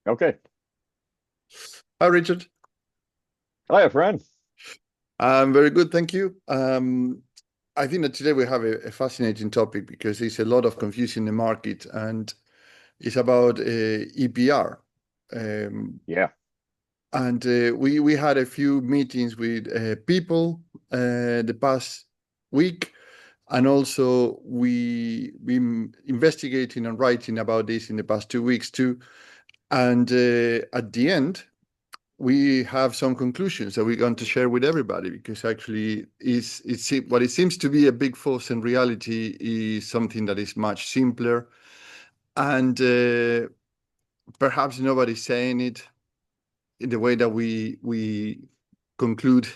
Okay. Hi, Richard. Hi, friend. I'm very good, thank you. I think that today we have a fascinating topic because there's a lot of confusion in the market, and it's about EPR. Um, Yeah. and we had a few meetings with people the past week, and also we been investigating and writing about this in the past 2 weeks too. And at the end, we have some conclusions that we're going to share with everybody because actually it's what it seems to be a big force in reality is something that is much simpler, and perhaps nobody's saying it in the way that we conclude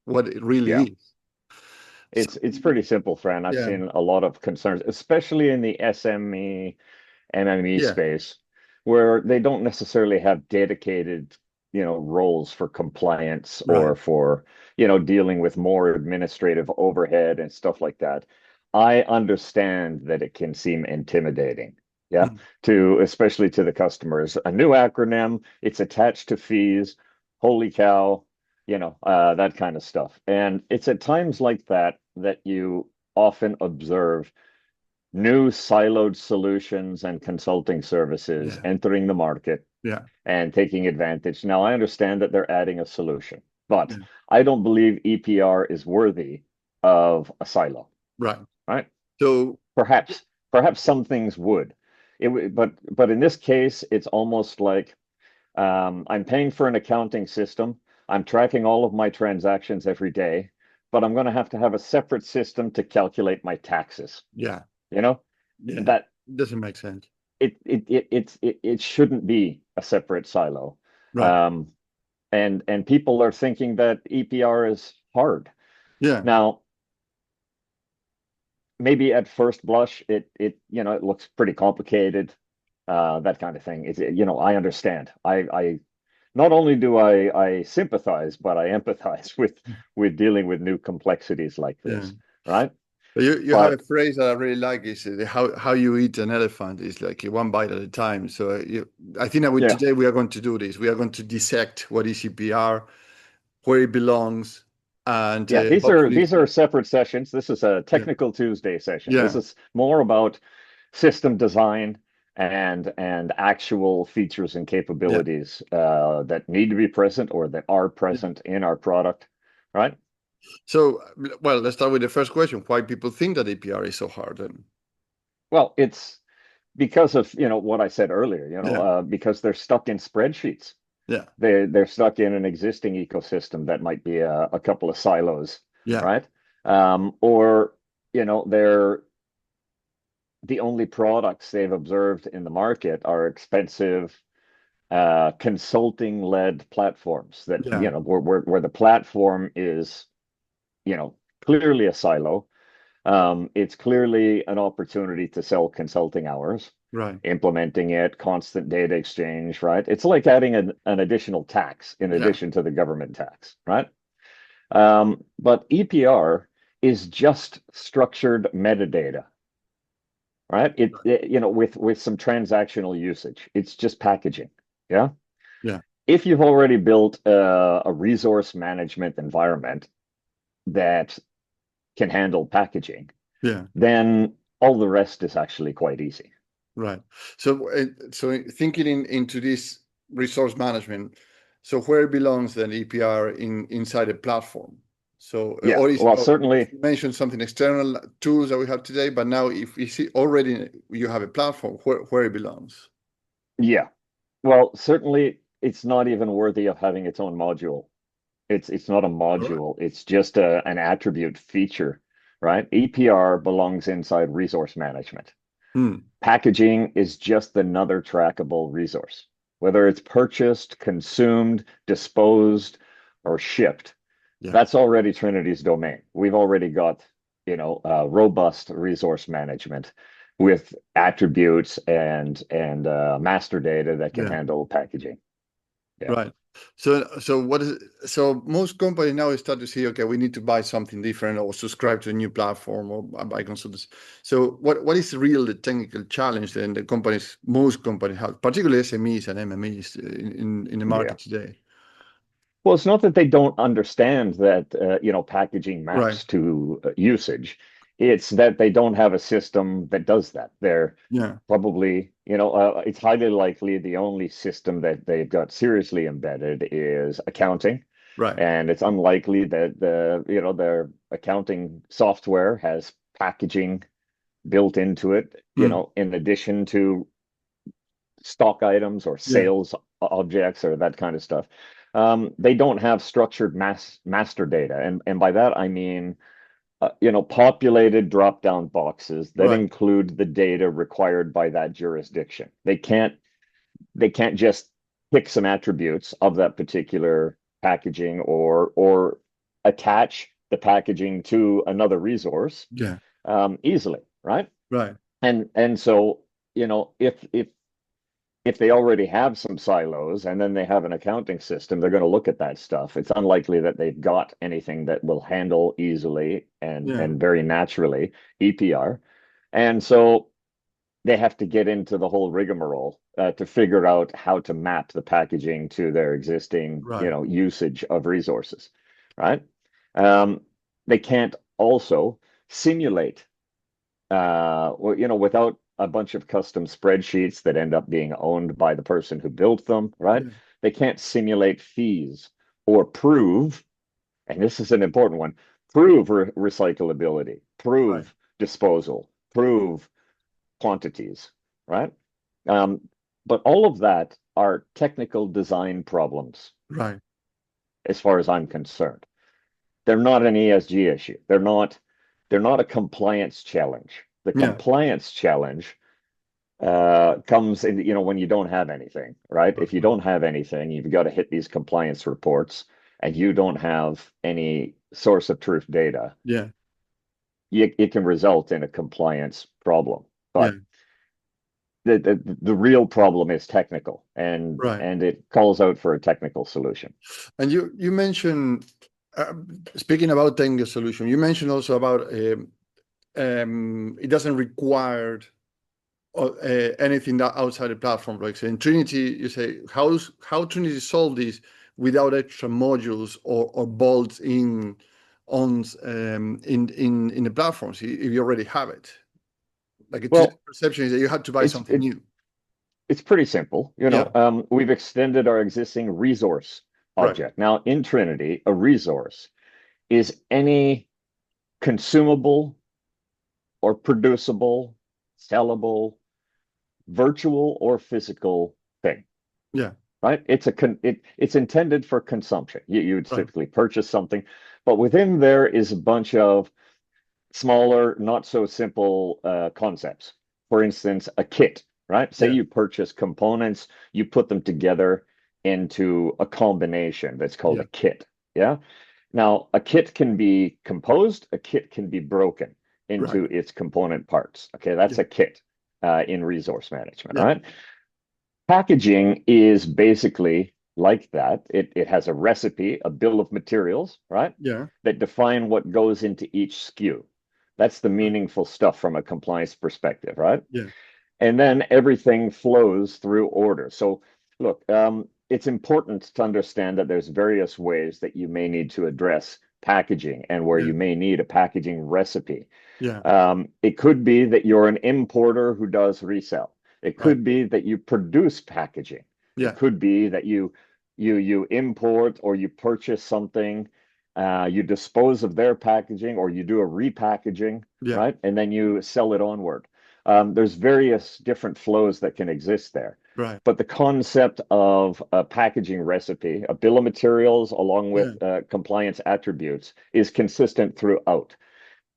what it really Yeah. is. So It's pretty simple, friend. I've yeah, seen a lot of concerns, especially in the SME, MME yeah, space, where they don't necessarily have dedicated, roles for compliance right, or for, dealing with more administrative overhead and stuff like that. I understand that it can seem intimidating. Yeah. mm, Especially to the customers. A new acronym, it's attached to fees. Holy cow, that kind of stuff. And it's at times like that that you often observe new siloed solutions and consulting services yeah, entering the market yeah, and taking advantage. Now, I understand that they're adding a solution, but yeah, I don't believe EPR is worthy of a silo, right. right? So Perhaps, perhaps some things would. But in this case, it's almost like I'm paying for an accounting system. I'm tracking all of my transactions every day, but I'm going to have a separate system to calculate my taxes. yeah, You know, yeah, that doesn't make sense, it shouldn't be a separate silo. right? Um, and people are thinking that EPR is hard. Yeah, Now, maybe at first blush, it looks pretty complicated, that kind of thing. I understand. I not only do I sympathize, but I empathize with dealing with new complexities like yeah. this, right? But you have a But phrase that I really like is how you eat an elephant is like one bite at a time. So I think that yeah, today we are going to do this. We are going to dissect what is CPR, where it belongs, and yeah, these are hopefully, these are separate sessions. This is a yeah, technical Tuesday session. This yeah, is more about system design and actual features and yeah, capabilities that need to be present or that are yeah. present in our product, right? So, well, let's start with the first question. Why people think that APR is so hard? And Well, it's because of, what I said earlier, yeah, because they're stuck in spreadsheets. yeah, They're stuck in an existing ecosystem that might be a couple of silos, yeah, right? Or, they're the only products they've observed in the market are expensive consulting-led platforms that, yeah, where the platform is, you know, clearly a silo. It's clearly an opportunity to sell consulting hours, right, implementing it, constant data exchange, right? It's like adding an additional tax in yeah, addition to the government tax, right? But EPR is just structured metadata, right? With some transactional usage. It's just packaging. Yeah. yeah, If you've already built a resource management environment that can handle packaging, yeah. then all the rest is actually quite easy. Right. So thinking into this resource management, so where it belongs then EPR inside a platform. So Yeah. or is Well, or certainly, you mentioned something external tools that we have today, but now if you see already you have a platform where it belongs. yeah. Well, certainly it's not even worthy of having its own module. It's not a All right. module. It's just an attribute feature, right? EPR belongs inside resource management. Hmm. Packaging is just another trackable resource, whether it's purchased, consumed, disposed, or shipped. Yeah. That's already Trinity's domain. We've already got, robust resource management with attributes and master data that can Yeah. handle packaging. Yeah. Right. So most companies now start to see, okay, we need to buy something different or subscribe to a new platform or buy consultants. So what is really the technical challenge then the most companies have, particularly SMEs and MMEs in the Yeah. market today? Well, it's not that they don't understand that packaging Right. maps to usage. It's that they don't have a system that does that. They're Yeah. probably, it's highly likely the only system that they've got seriously embedded is accounting, Right. and it's unlikely that their accounting software has packaging built into it, Mm. in addition to stock items or Yeah. sales objects or that kind of stuff. They don't have structured master data, and by that I mean populated drop-down boxes that Right. include the data required by that jurisdiction. They can't just pick some attributes of that particular packaging or attach the packaging to another resource Yeah. easily, right? Right. And so if they already have some silos and then they have an accounting system, they're going to look at that stuff. It's unlikely that they've got anything that will handle easily Yeah. and very naturally EPR. And so they have to get into the whole rigmarole to figure out how to map the packaging to their existing, Right. usage of resources, right? Um, they can't also simulate without a bunch of custom spreadsheets that end up being owned by the person who built them, right? Yeah. They can't simulate fees or prove, and this is an important one, prove recyclability, Right. prove disposal, prove quantities, right? Um, but all of that are technical design problems, Right. as far as I'm concerned. They're not an ESG issue. They're not a compliance challenge. The Yeah. compliance challenge comes in, when you don't have anything, right? If you Right. don't have anything, you've got to hit these compliance reports and you don't have any source of truth data, Yeah. it can result in a compliance problem. Yeah. But the real problem is technical, and Right. and it calls out for a technical solution. And you mentioned, speaking about technical solution, you mentioned also about it doesn't require anything that outside the platform. Like so in Trinity, you say how Trinity solve this without extra modules or bolts in on in the platforms if you already have it. Like today's Well, perception is that you had to buy it's something it, new. it's pretty simple. Yeah. We've extended our existing resource Right. object. Now, in Trinity, a resource is any consumable or producible, sellable, virtual or physical thing, Yeah. right? It's intended for consumption. You would Right. typically purchase something, but within there is a bunch of smaller, not so simple concepts. For instance, a kit, right? Say Yeah. you purchase components, you put them together into a combination that's called Yeah. a kit. Yeah. Now, a kit can be composed, a kit can be broken Right. into its component parts. Okay, that's Yeah. a kit in resource management, Yeah. right? Packaging is basically like that. It has a recipe, a bill of materials, right? Yeah. That define what goes into each SKU. That's the Right. meaningful stuff from a compliance perspective, right? Yeah. And then everything flows through order. So look, it's important to understand that there's various ways that you may need to address packaging and where Yeah. you may need a packaging recipe. Yeah. It could be that you're an importer who does resell. It Right. could be that you produce packaging. It Yeah. could be that you import or you purchase something, you dispose of their packaging or you do a repackaging, Yeah. right? And then you sell it onward. There's various different flows that can exist there. Right. But the concept of a packaging recipe, a bill of materials along Yeah. with compliance attributes is consistent throughout.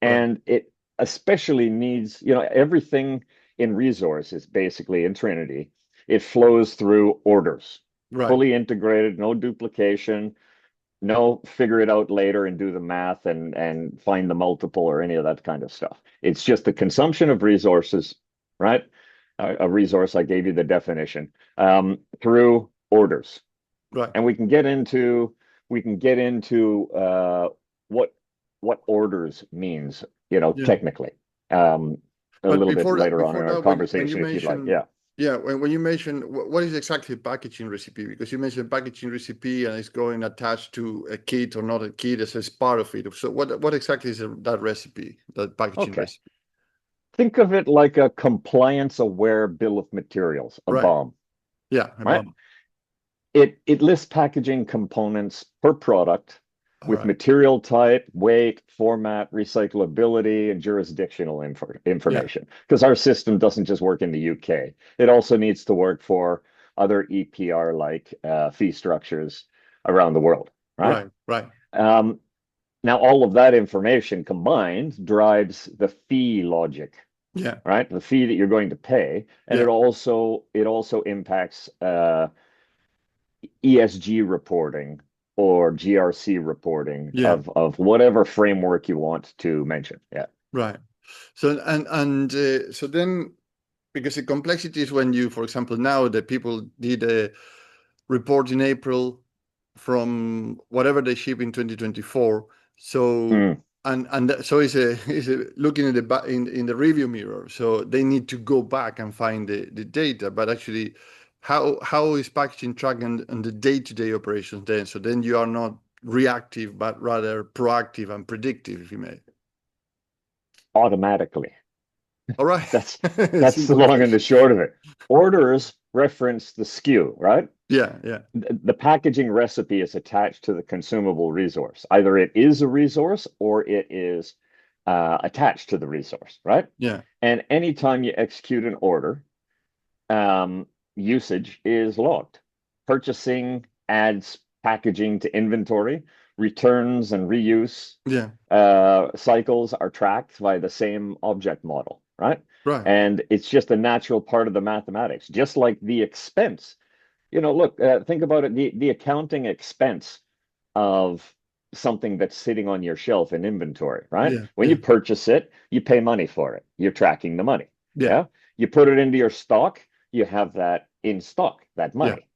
Right. And it especially needs, everything in resource is basically in Trinity. It flows through orders, Right. fully integrated, no duplication, no figure it out later and do the math and find the multiple or any of that kind of stuff. It's just the consumption of resources, right? A resource, I gave you the definition, through orders. Right. And we can get into what orders means, Yeah. technically, a But little bit later on in before our that, when you conversation, if you'd like. mention, Yeah. yeah, when you mention what is exactly packaging recipe? Because you mentioned packaging recipe and it's going attached to a kit or not a kit as part of it. So what exactly is that recipe, that packaging Okay. recipe? Think of it like a compliance-aware bill of materials, a Right. BOM, Yeah. right? About. It lists packaging components per product All with right. material type, weight, format, recyclability, and jurisdictional Yeah. information. Because our system doesn't just work in the UK. It also needs to work for other EPR-like fee structures around the world, right? Right. Right. Um, Now, all of that information combined drives the fee logic, Yeah. right? The fee that you're going to pay, and Yeah. it also impacts ESG reporting or GRC reporting Yeah. of whatever framework you want to mention. Yeah. Right. So so then, because the complexity is when you, for example, now that people did a report in April from whatever they ship in 2024. So Mm. so is a looking at in the review mirror. So they need to go back and find the data. But actually, how is packaging tracked on the day-to-day operations then? So then you are not reactive, but rather proactive and predictive, if you may. Automatically. All right. That's that's the Simple long and the case. short of it. Orders reference the SKU, right? Yeah, yeah, The packaging recipe is attached to the consumable resource. Either it is a resource or it is attached to the resource, right? yeah, And anytime you execute an order, usage is logged. Purchasing adds packaging to inventory, returns and reuse yeah. cycles are tracked by the same object model, right? Right. And it's just a natural part of the mathematics, just like the expense. Look, think about it, the accounting expense of something that's sitting on your shelf in inventory, right? Yeah, When you yeah, purchase it, you pay money for it. You're tracking the money. yeah, Yeah. You put it into your stock, you have that in stock, that yeah, money,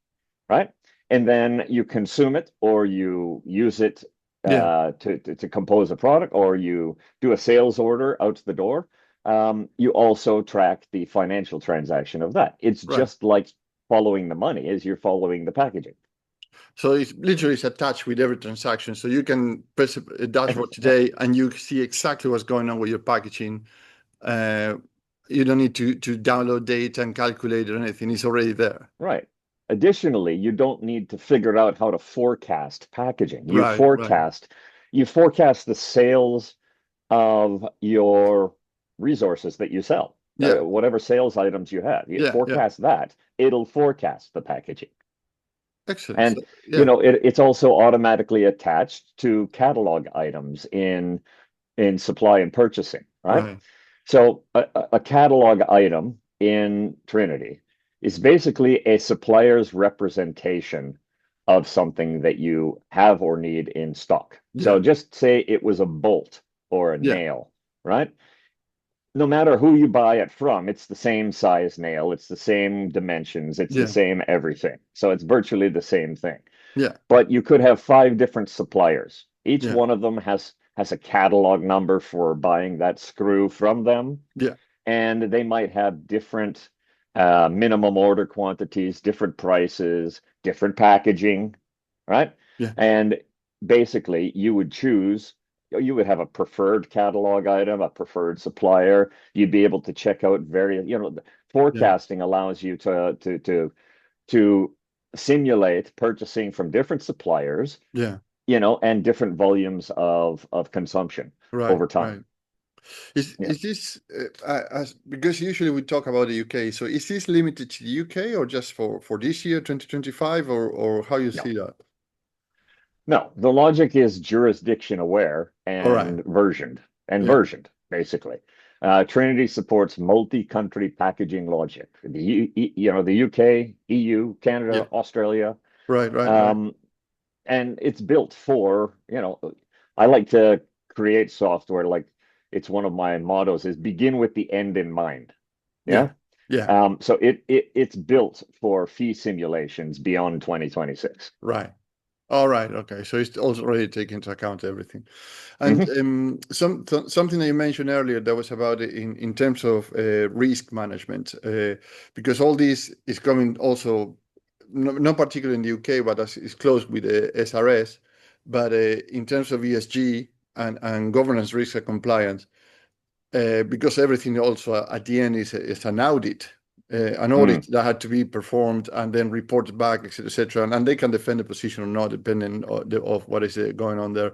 right? And then you consume it or you use it yeah. to compose a product or you do a sales order out to the door. You also track the financial transaction of that. It's Right. just like following the money as you're following the packaging. So it's literally it's attached with every transaction. So you can press a dashboard Yeah, today and you see exactly what's going on with your packaging. Uh, you don't need to download data and calculate or anything. It's already there. right. Additionally, you don't need to figure out how to forecast packaging. You Right, right. forecast, you forecast the sales of your resources that you sell, Yeah, whatever sales items you have. You yeah, yeah. forecast that, it'll forecast the packaging. Excellent. And So, yeah, it's also automatically attached to catalog items in supply and purchasing, right? right. So a catalog item in Trinity is basically a supplier's representation of something that you have or need in stock. So Yeah, just say it was a bolt or a yeah, nail, right? No matter who you buy it from, it's the same size nail, it's the same dimensions, it's the yeah, same everything. So it's virtually the same thing. yeah, But you could have five different suppliers. Each yeah, one of them has a catalog number for buying that screw from them, yeah, and they might have different minimum order quantities, different prices, different packaging, right? yeah, And basically, you would have a preferred catalog item, a preferred supplier. You'd be able to check out yeah, forecasting allows you to simulate purchasing from different suppliers, yeah. and different volumes of consumption Right, over time. right. Is Yeah. is this because usually we talk about the UK, so is this limited to the UK or just for this year, 2025, or how you No. see that? No, the logic is jurisdiction aware All right. Yeah. versioned, basically. Trinity supports multi-country packaging logic. The UK, EU, Yeah. Canada, Australia, Right, right, right. um, and it's built for, I like to create software like it's one of my mottos is begin with the end in mind. Yeah. Yeah. Yeah. So it's built for fee simulations beyond 2026. Right. All right. Okay. So it's also already taken into account everything. And Hmm. something that you mentioned earlier that was about in terms of risk management, because all this is coming also, not particularly in the UK, but as it's close with the SRS, but in terms of ESG and governance, risk and compliance, because everything also at the end is an audit Mm. that had to be performed and then reported back, etc., etc. And they can defend the position or not, depending of what is going on there.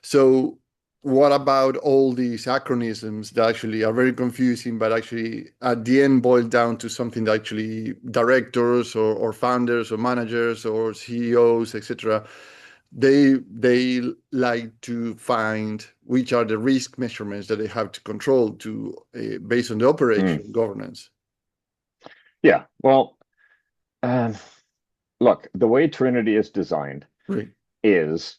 So, what about all these acronyms that actually are very confusing, but actually at the end boil down to something that actually directors or founders or managers or CEOs, etc., they like to find which are the risk measurements that they have to control to based on the Mm. operation governance. Yeah. Well, look, the way Trinity is designed Right. is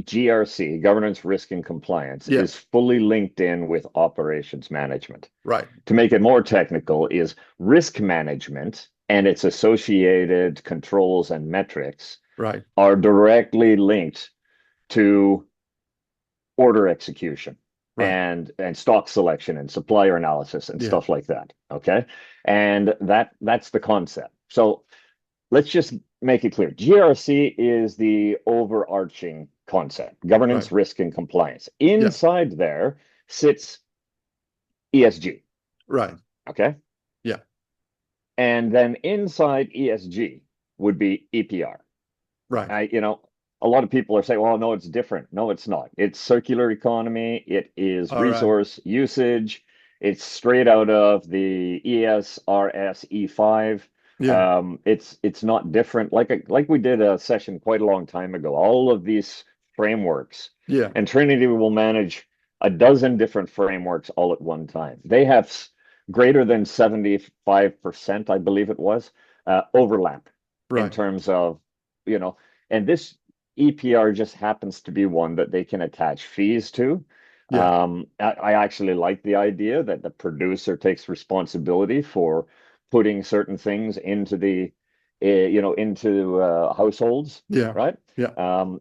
GRC, governance, risk, and compliance, Yeah. is fully linked in with operations management. Right. To make it more technical, is risk management and its associated controls and metrics Right. are directly linked to order execution Right. and stock selection and supplier analysis and Yeah. stuff like that. Okay. And that's the concept. So let's just make it clear. GRC is the overarching concept, Right. governance, risk, and compliance. Yeah. Inside there sits ESG. Right. Okay. Yeah. And then inside ESG would be EPR. Right. A lot of people are saying, well, no, it's different. No, it's not. It's circular economy. It is All right. resource usage. It's straight out of the ESRS E5. Yeah. It's not different. Like we did a session quite a long time ago. All of these frameworks, Yeah. and Trinity will manage a dozen different frameworks all at one time. They have greater than 75%, I believe it was, overlap in Right. terms of, you know, and this EPR just happens to be one that they can attach fees to. Yeah. I actually like the idea that the producer takes responsibility for putting certain things into into households, Yeah. right? Yeah.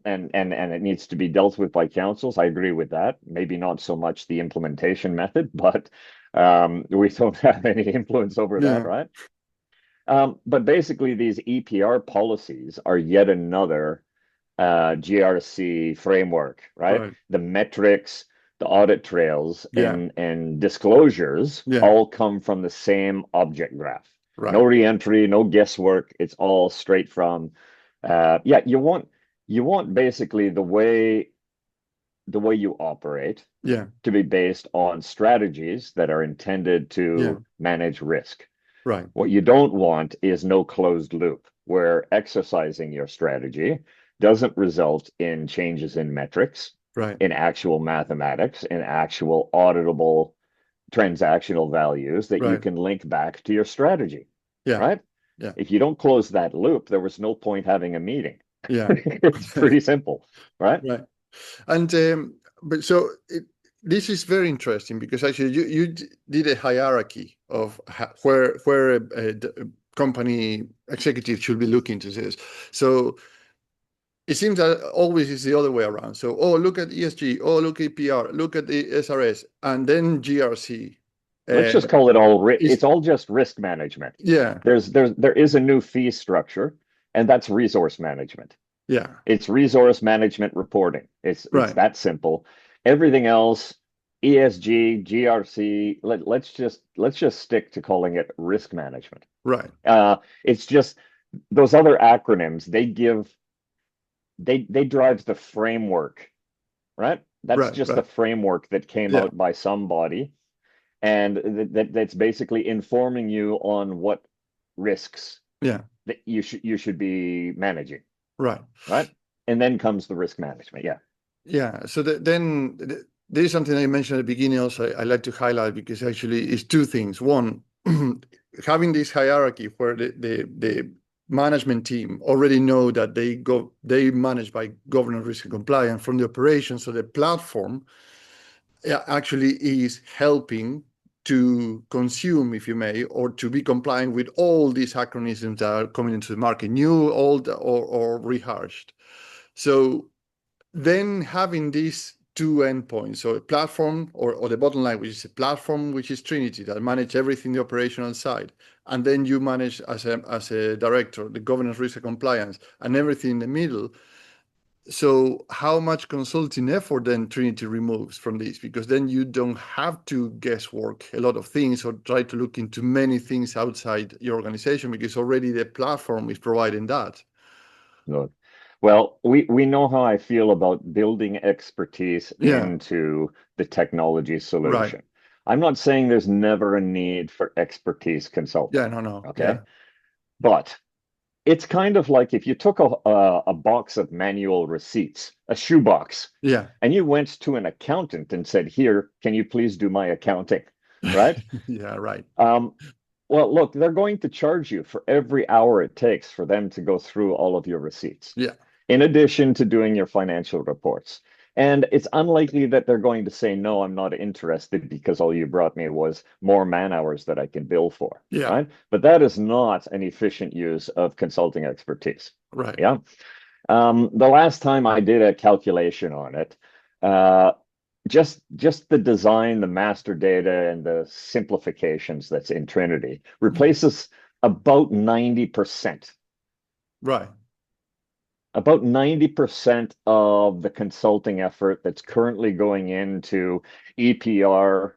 And it needs to be dealt with by councils. I agree with that. Maybe not so much the implementation method, but we don't have any influence over that, Yeah. right? But basically, these EPR policies are yet another GRC framework, right? Right. The metrics, the audit trails, Yeah. and disclosures Yeah. all come from the same object graph. No Right. reentry, no guesswork. It's all straight from. Yeah, you want basically the way you operate Yeah. to be based on strategies that are intended Yeah. to manage risk. Right. What you don't want is no closed loop where exercising your strategy doesn't result in changes in metrics, Right. in actual mathematics, in actual auditable transactional values that you Right. can link back to your strategy, Yeah. right? Yeah. If you don't close that loop, there was no point having a meeting. Yeah. It's pretty simple, right? Right. And but so this is very interesting because actually you did a hierarchy of where a company executive should be looking to this. So it seems that always is the other way around. So look at ESG, look at EPR, look at the SRS, and then GRC. Let's Uh, just call it is it's all just risk management. Yeah. There is a new fee structure, and that's resource management. Yeah. It's resource management reporting. It's Right. that simple. Everything else, ESG, GRC, let's just stick to calling it risk management. Right. It's just those other acronyms, they drive the framework, right? That's Right. just the Right. framework that came Yeah. out by somebody, and that's basically informing you on what risks Yeah. that you should be managing, Right. right? And then comes the risk management. Yeah. Yeah. So there is something I mentioned at the beginning also I like to highlight because actually it's two things. One, having this hierarchy where the management team already know that they manage by governance, risk, and compliance from the operations. So the platform actually is helping to consume, if you may, or to be compliant with all these acronyms that are coming into the market, new, old, or rehashed. So then having these two endpoints, so a platform or the bottom line, which is a platform, which is Trinity, that manage everything the operational side, and then you manage as a director the governance, risk, and compliance, and everything in the middle. So how much consulting effort then Trinity removes from this? Because then you don't have to guesswork a lot of things or try to look into many things outside your organization, because already the platform is providing that. Look, well, we know how I feel about building expertise Yeah, into the technology right. solution. I'm not saying there's never a need for expertise Yeah, consulting, no. okay? Yeah, But it's kind of like if you took a box of manual receipts, a shoebox, yeah. and you went to an accountant and said, "Here, can you please do my accounting?" Right? Yeah, right. Um, well, look, they're going to charge you for every hour it takes for them to go through all of your receipts, Yeah, in addition to doing your financial reports. And it's unlikely that they're going to say, "No, I'm not interested because all you brought me was more man hours that I can bill for." yeah, Right? But that is not an efficient use of consulting expertise. right. Yeah. The last time I did a calculation on it, uh, just the design, the master data, and the simplifications that's in Trinity replaces about 90%. Right. About 90% of the consulting effort that's currently going into EPR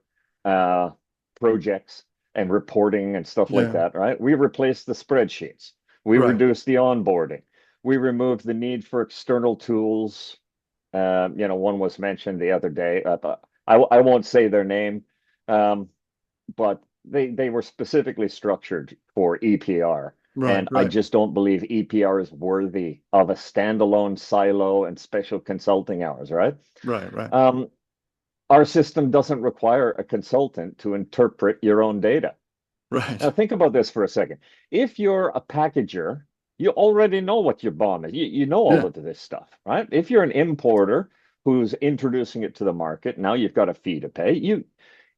uh, projects and reporting and stuff like Yeah, that, right? We replaced the spreadsheets. We right. reduced the onboarding. We removed the need for external tools. One was mentioned the other day. I won't say their name, um, but they were specifically structured for EPR. Right, And I right. just don't believe EPR is worthy of a standalone silo and special consulting hours, right? Right, right. Um, our system doesn't require a consultant to interpret your own data. Now, Right. think about this for a second. If you're a packager, you already know what your BOM is. You know all Yeah, of this stuff, right? If you're an importer who's introducing it to the market, now you've got a fee to pay.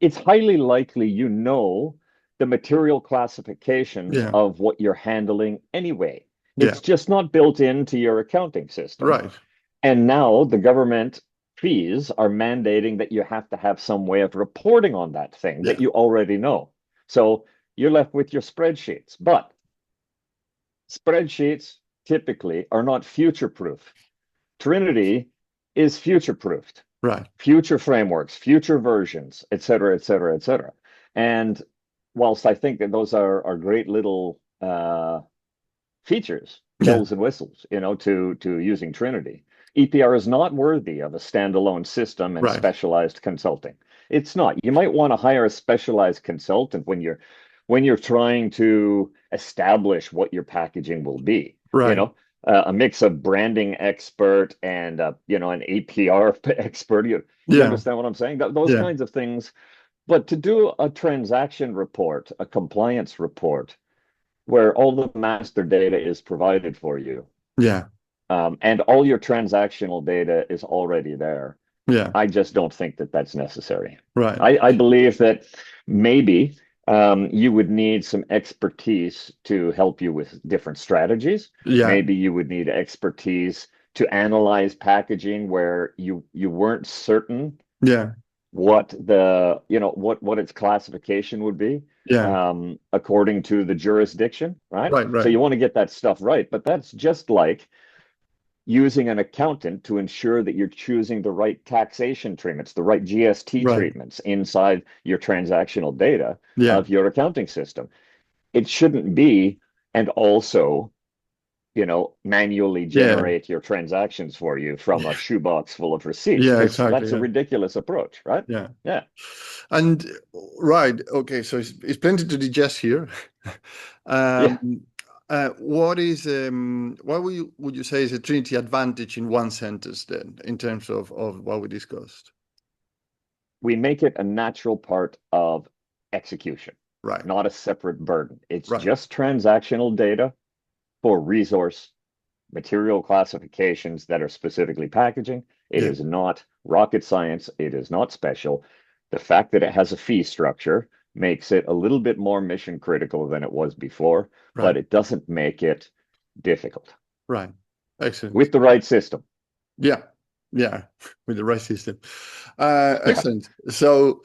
It's highly likely you know the material classifications yeah, of what you're handling anyway. yeah. It's just not built into your accounting system. Right. And now the government fees are mandating that you have to have some way of reporting on that thing that Yeah, you already know. So you're left with your spreadsheets. But spreadsheets typically are not future proof. Trinity is future proofed, right. future frameworks, future versions, et cetera, et cetera, et cetera. And whilst I think that those are great little features, Yeah, bells and whistles, to using Trinity, EPR is not worthy of a standalone system and right. specialized consulting. It's not. You might want to hire a specialized consultant when you're trying to establish what your packaging will be. You Right. know, a mix of branding expert and an APR expert. You Yeah, understand what I'm saying? Those yeah, kinds of things. But to do a transaction report, a compliance report, where all the master data is provided for you, yeah, and all your transactional data is already there. yeah. I just don't think that that's necessary. Right. I believe that maybe you would need some expertise to help you with different strategies. Yeah, Maybe you would need expertise to analyze packaging where you weren't certain yeah, what its classification would be yeah. according to the jurisdiction, right? Right, So right. you want to get that stuff right, but that's just like using an accountant to ensure that you're choosing the right taxation treatments, the right GST Right. treatments inside your transactional data Yeah, of your accounting system. It shouldn't be, and also, manually yeah, generate your transactions for you from a shoebox full of receipts, yeah, because exactly. that's a Yeah, ridiculous approach, right? yeah. Yeah. And right, okay, so it's plenty to digest here. Yeah. Um, what would you say is a Trinity advantage in one sentence then, in terms of what we discussed? We make it a natural part of execution, Right, not a separate burden. It's right. just transactional data for resource material classifications that are specifically packaging. It Yeah, is not rocket science. It is not special. The fact that it has a fee structure makes it a little bit more mission critical than it was before, Right. but it doesn't make it difficult Right. Excellent. with the right system. Yeah. Yeah. With the right system. Yeah. Excellent. So,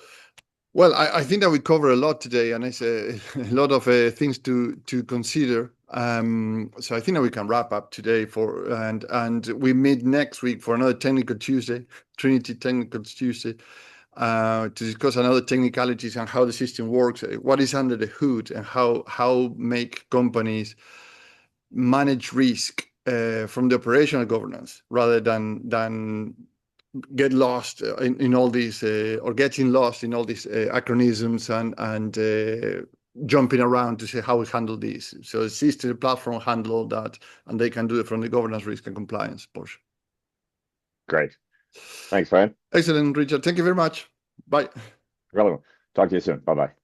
well, I think that we cover a lot today, and it's a lot of things to consider. So I think that we can wrap up today and we meet next week for another Technical Tuesday, Trinity Technical Tuesday, to discuss another technicalities and how the system works, what is under the hood, and how make companies manage risk from the operational governance rather than get lost in all these or getting lost in all these acronyms and jumping around to say how we handle this. So the system, the platform handle all that, and they can do it from the governance, risk, and compliance portion. Great. Thanks, Brian. Excellent, Richard. Thank you very much. Bye. Relevant. Talk to you soon. Bye-bye.